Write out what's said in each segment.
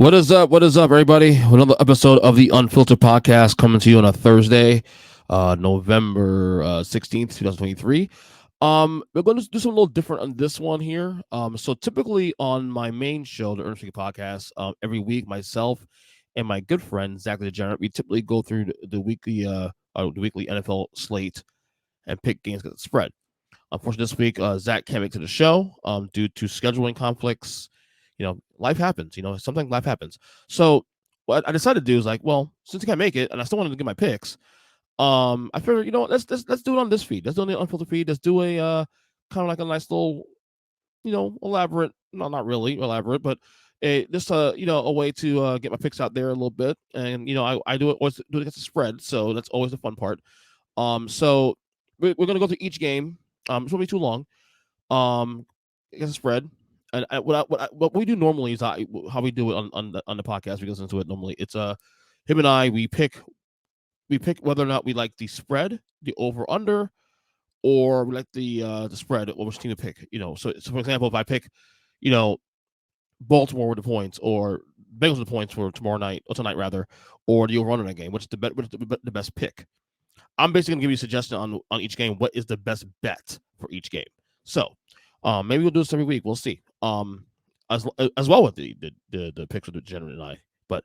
What is up? What is up, everybody? Another episode of the Unfiltered Podcast coming to you on a Thursday, November 16th, 2023. We're going to do something a little different on this one here. So typically on my main show, the Earnest EJ Podcast, every week, myself and my good friend Zach the Degenerate, we typically go through the weekly NFL slate and pick games that spread. Unfortunately, this week Zach can't make it to the show due to scheduling conflicts. Life happens. Sometimes life happens. So what I decided to do is like, well, since I can't make it, and I still wanted to get my picks, I figured, let's do it on this feed. Let's do it on the unfiltered feed. Let's do a kind of like a nice little, elaborate. No, not really elaborate, but a way to get my picks out there a little bit. And I do it always do it against the spread, so that's always the fun part. So we're gonna go through each game. It's won't be too long. Against the spread. And what we do normally is how we do it on the podcast. We listen to it normally. It's him and I. We pick whether or not we like the spread, the over under, or we like the spread. Or which team to pick. So for example, if I pick, you know, Baltimore with the points, or Bengals with the points for tomorrow night or tonight rather, or the over under that game, which is the best pick. I'm basically gonna give you a suggestion on each game. What is the best bet for each game? So, maybe we'll do this every week. We'll see. As well with the picks of the Degenerate and I. But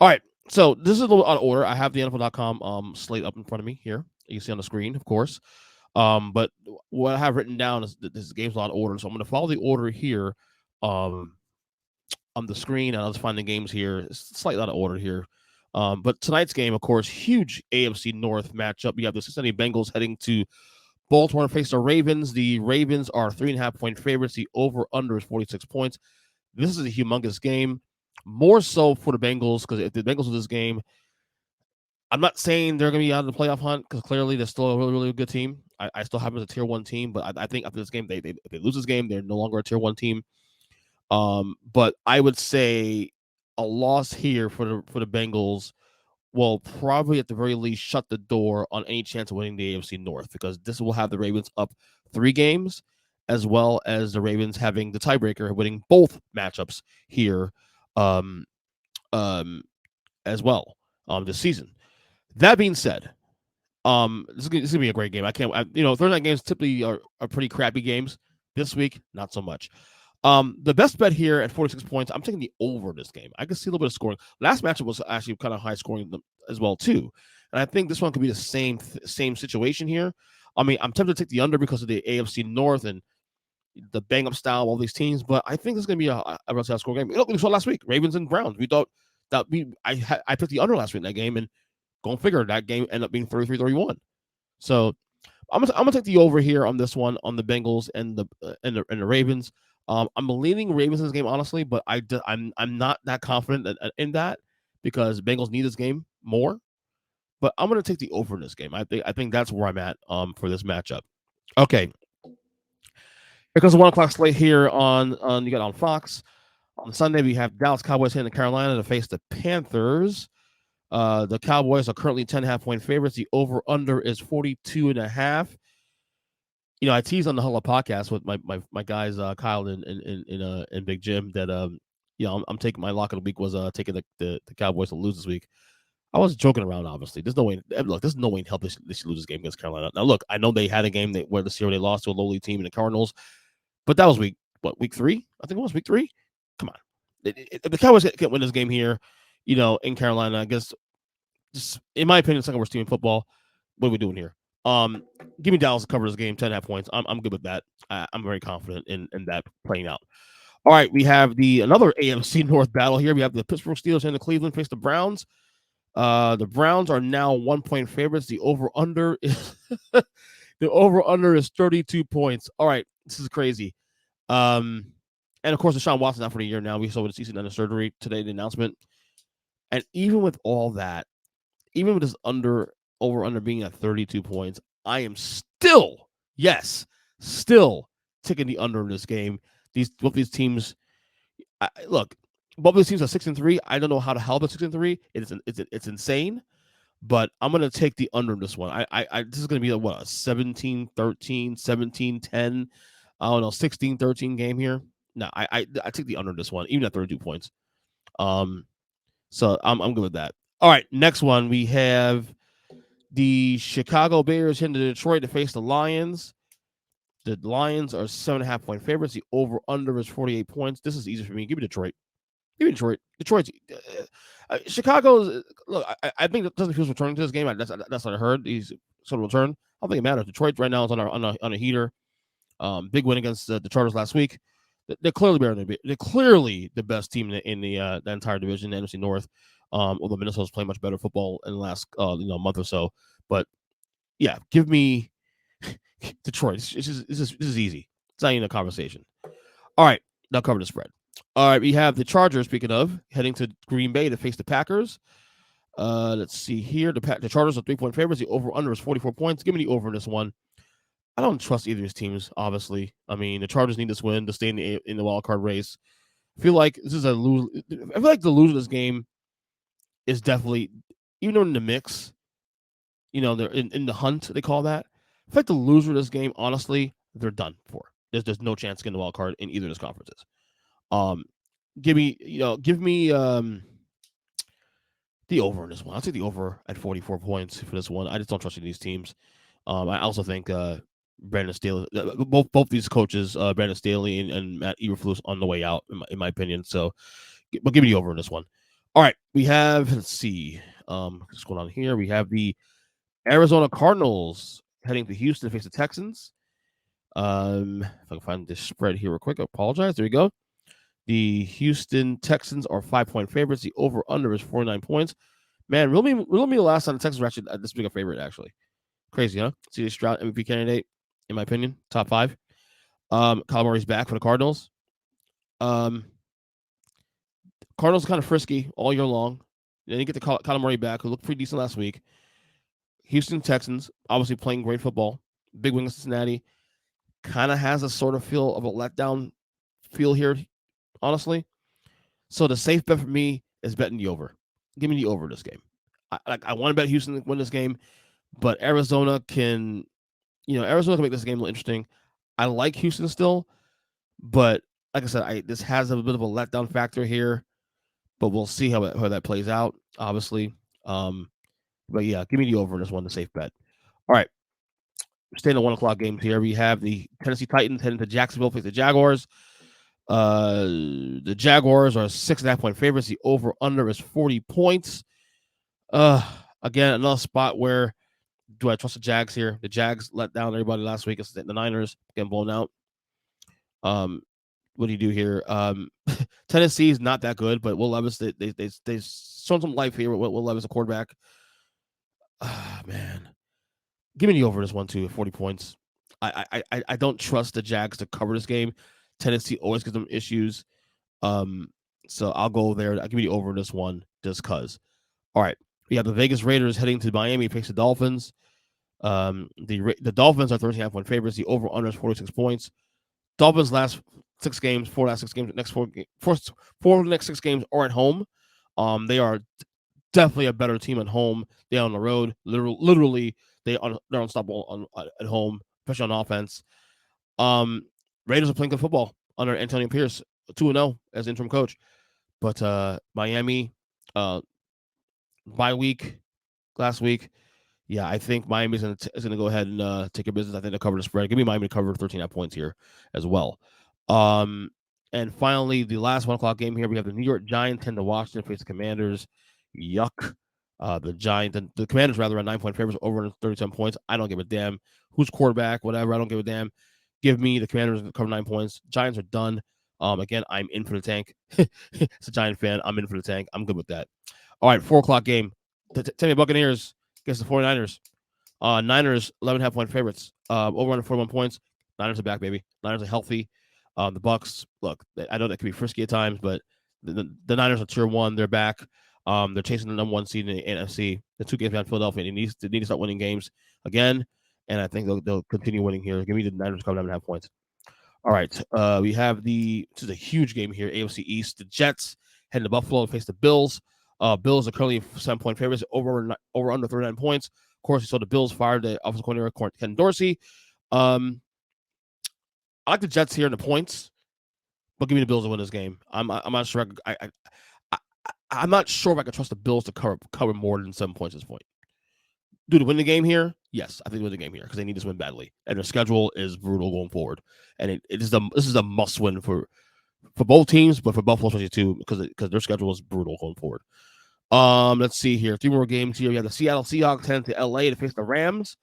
all right. So this is a little out of order. I have the NFL.com slate up in front of me here. You can see on the screen, of course. But what I have written down is that this game's out of order. So I'm going to follow the order here on the screen, and I'll just find the games here. It's slightly out of order here. But tonight's game, of course, huge AFC North matchup. You have the Cincinnati Bengals heading to Baltimore to face the Ravens. The Ravens are 3.5-point favorites. The over-under is 46 points. This is a humongous game, more so for the Bengals, because if the Bengals win this game, I'm not saying they're going to be out of the playoff hunt, because clearly they're still a really, really good team. I still have them as a tier 1 team, but I think after this game, if they lose this game, they're no longer a tier 1 team. But I would say a loss here for the Bengals will probably at the very least shut the door on any chance of winning the AFC North, because this will have the Ravens up 3 games, as well as the Ravens having the tiebreaker, winning both matchups here as well this season. That being said, this is gonna be a great game. Thursday night games typically are pretty crappy games. This week, not so much. The best bet here at 46 points, I'm taking the over this game. I can see a little bit of scoring. Last matchup was actually kind of high scoring as well too, and I think this one could be the same situation here. I mean, I'm tempted to take the under because of the AFC North and the bang up style of all these teams, but I think this is going to be a relatively high scoring game. Look, we saw last week, Ravens and Browns. We thought that I picked the under last week in that game, and go and figure that game ended up being 33-31. So I'm gonna take the over here on this one on the Bengals and the Ravens. I'm leaning Ravens in this game, honestly, but I'm not that confident in that, because Bengals need this game more. But I'm going to take the over in this game. I think that's where I'm at for this matchup. Okay, here comes the 1 o'clock slate here on you got on Fox. On Sunday, we have Dallas Cowboys heading to Carolina to face the Panthers. The Cowboys are currently 10.5-point favorites. The over/under is 42.5. I teased on the Hulla podcast with my guys Kyle and Big Jim that I'm taking my lock of the week was taking the Cowboys to lose this week. I was joking around, obviously. There's no way. Look, there's no way in hell they should lose this game against Carolina. Now, look, I know they had a game where this year they lost to a lowly team in the Cardinals, but that was week 3? I think it was week 3. Come on, if the Cowboys can't win this game here, in Carolina, I guess, just in my opinion, second worst team in football. What are we doing here? Give me Dallas to cover this game, 10.5 points. I'm good with that. I'm very confident in that playing out. All right, we have another AFC North battle here. We have the Pittsburgh Steelers and the Cleveland face the Browns. The Browns are now 1-point favorites. The over/under is the over/under is 32 points. All right, this is crazy. And of course, Deshaun Watson out for the year now. We saw with the season under surgery today, the announcement. And even with all that, even with this over/under being at 32 points, I am still taking the under in this game. Both these teams, look, both these teams are 6-3. I don't know how the hell they're 6-3. It's insane, but I'm gonna take the under in this one. This is gonna be a 17-13, 17-10, I don't know, 16-13 game here. No, I take the under in this one, even at 32 points. So I'm good with that. All right, next one we have the Chicago Bears heading to Detroit to face the Lions. The Lions are 7.5-point favorites. The over under is 48 points. This is easy for me. Give me Detroit. Give me Detroit. Detroit's Chicago's. Look, I think Justin Fields returning to this game. That's what I heard. He's sort of returned. I don't think it matters. Detroit right now is on a heater. Big win against the Chargers last week. They're clearly better than they're clearly the best team in the entire division, the NFC North. Although Minnesota's playing much better football in the last month or so. But yeah, give me Detroit. This is easy. It's not even a conversation. All right, now cover the spread. All right, we have the Chargers, speaking of, heading to Green Bay to face the Packers. Let's see here. The Chargers are 3-point favorites. The over-under is 44 points. Give me the over in this one. I don't trust either of these teams, obviously. I mean, the Chargers need this win to stay in the wild card race. I feel like this is a lose. I feel like the loser of this game is definitely, even though in the mix, they're in the hunt, they call that. I feel like the loser of this game, honestly, they're done for. There's no chance to get in the wild card in either of those conferences. Give me the over in this one. I'll take the over at 44 points for this one. I just don't trust these teams. I also think Brandon Staley, both these coaches, Brandon Staley and Matt Eberflus, on the way out, in my opinion. So, but give me the over in this one. All right, we have, let's see, what's going on here? We have the Arizona Cardinals heading to Houston to face the Texans. If I can find this spread here real quick, I apologize. There we go. The Houston Texans are 5-point favorites. The over-under is 49 points. Man, really me the last time the Texans were actually this big a favorite, actually. Crazy, huh? C.J. Stroud, MVP candidate, in my opinion. Top 5. Kyler Murray's back for the Cardinals. Cardinals kind of frisky all year long. Then you get the Kyler Murray back, who looked pretty decent last week. Houston Texans, obviously playing great football. Big win in Cincinnati. Kind of has a sort of feel of a letdown feel here, honestly. So the safe bet for me is betting the over. Give me the over this game. I want to bet Houston to win this game, but Arizona can make this game a little interesting. I like Houston still, but like I said, this has a bit of a letdown factor here, but we'll see how that plays out, obviously. But yeah, give me the over in this one, the safe bet. All right. Staying in the 1:00 games here. We have the Tennessee Titans heading to Jacksonville to face the Jaguars. The Jaguars are 6.5-point favorites. The over-under is 40 points. Again, another spot where do I trust the Jags here? The Jags let down everybody last week. It's the Niners getting blown out. What do you do here? Tennessee is not that good, but Will Levis, they shown some life here with Will Levis, a quarterback. Man. Give me the over this one too at 40 points. I don't trust the Jags to cover this game. Tennessee always gives them issues. So I'll go there. I'll give you the over this one just because. All right. We have the Vegas Raiders heading to Miami to face the Dolphins. The Dolphins are 13.5-point favorites. The over under is 46 points. Dolphins last 6 games, 4 last 6 games, next 4 of the next 6 games are at home. They are definitely a better team at home. They're on the road. Literally, they're unstoppable at home, especially on offense. Raiders are playing good football under Antonio Pierce, 2-0 as interim coach. But Miami, bye week last week. Yeah, I think Miami's is going to go ahead and take care of business. I think they'll cover the spread. Give me Miami to cover 13.5 points here as well. And finally, the last 1:00 game here, we have the New York Giants heading to Washington face the Commanders. Yuck. The Commanders rather are 9-point favorites, over 37 points. I don't give a damn who's quarterback, whatever. I don't give a damn. Give me the Commanders to cover 9 points. Giants are done. Again, I'm in for the tank. It's a Giant fan. I'm in for the tank. I'm good with that. All right, 4:00 game. Tampa Buccaneers against the 49ers. Niners, 11.5-point favorites. Over under 41 points. Niners are back, baby. Niners are healthy. The Bucs, look, I know that can be frisky at times, but the Niners are tier 1. They're back. They're chasing the number 1 seed in the NFC. The 2 games behind Philadelphia. They need to start winning games again, and I think they'll continue winning here. Give me the Niners cover 9.5 points. All right, we have this is a huge game here, AFC East. The Jets heading to Buffalo to face the Bills. Bills are currently 7-point favorites, over under 39 points. Of course, you saw the Bills fired the offensive coordinator Ken Dorsey. I like the Jets here in the points, but give me the Bills to win this game. I'm not sure. I'm not sure if I can trust the Bills to cover more than 7 points at this point. Do they win the game here? Yes, I think they win the game here because they need this win badly, and their schedule is brutal going forward. And this is a must win for both teams, but for Buffalo especially too because their schedule is brutal going forward. Let's see here. 3 more games here. We have the Seattle Seahawks heading to LA to face the Rams.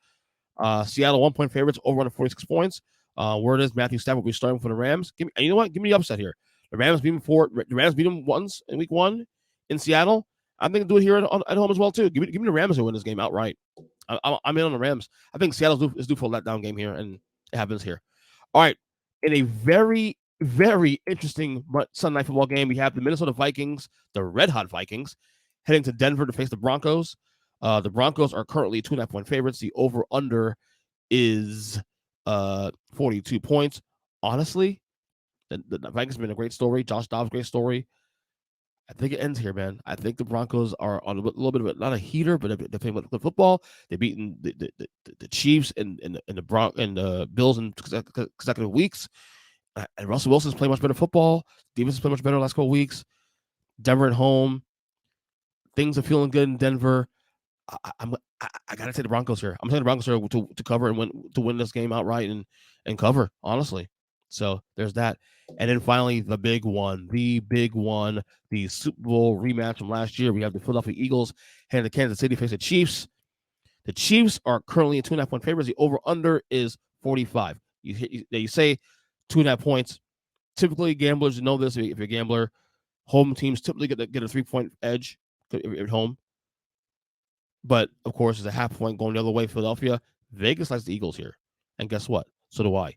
Seattle 1-point favorites over under 46 points. Word is Matthew Stafford will be starting for the Rams. And you know what? Give me the upset here. The Rams beat them once in week 1 in Seattle. I'm thinking do it here at home as well too. Give me the Rams to win this game outright. I'm in on the Rams. I think Seattle's is due for a letdown game here, and it happens here. All right, in a very, very interesting Sunday night football game, we have the Minnesota Vikings, the Red Hot Vikings, heading to Denver to face the Broncos. The Broncos are currently 2.5-point favorites. The over/under is 42 points. Honestly, the Vikings have been a great story. Josh Dobbs, great story. I think it ends here, man. I think the Broncos are on a little bit of a, not a heater, but they're playing good football. They've beaten the Chiefs and the Bills in consecutive weeks. And Russell Wilson's playing much better football. Davis is playing much better the last couple of weeks. Denver at home. Things are feeling good in Denver. I gotta take the Broncos here. I'm taking the Broncos here to cover and win this game outright and cover, honestly. So there's that. And then finally, the big one, the Super Bowl rematch from last year. We have the Philadelphia Eagles heading to Kansas City to face the Chiefs. The Chiefs are currently 2.5-point favorites. The over/under is 45. You say 2.5 points. Typically, gamblers know this. If you're a gambler, home teams typically get a 3-point edge at home. But, of course, there's a half point going the other way. Philadelphia, Vegas likes the Eagles here. And guess what? So do I.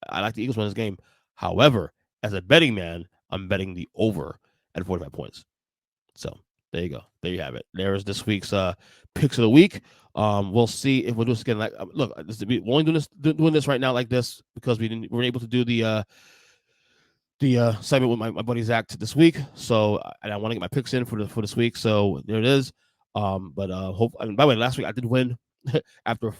I like the Eagles win this game. However, as a betting man, I'm betting the over at 45 points. So there you go. There you have it. There's this week's picks of the week. We'll see if we'll do this again. Look, we're only doing this right now like this because we weren't able to do the segment with my buddy Zach this week. So I want to get my picks in for this week. So there it is. But hope. And by the way, last week I did win after a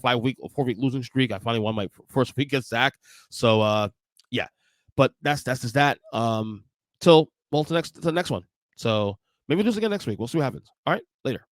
4-week losing streak. I finally won my first week against Zach. So yeah. But that's just that. Till the next one. So maybe we'll do this again next week. We'll see what happens. All right, later.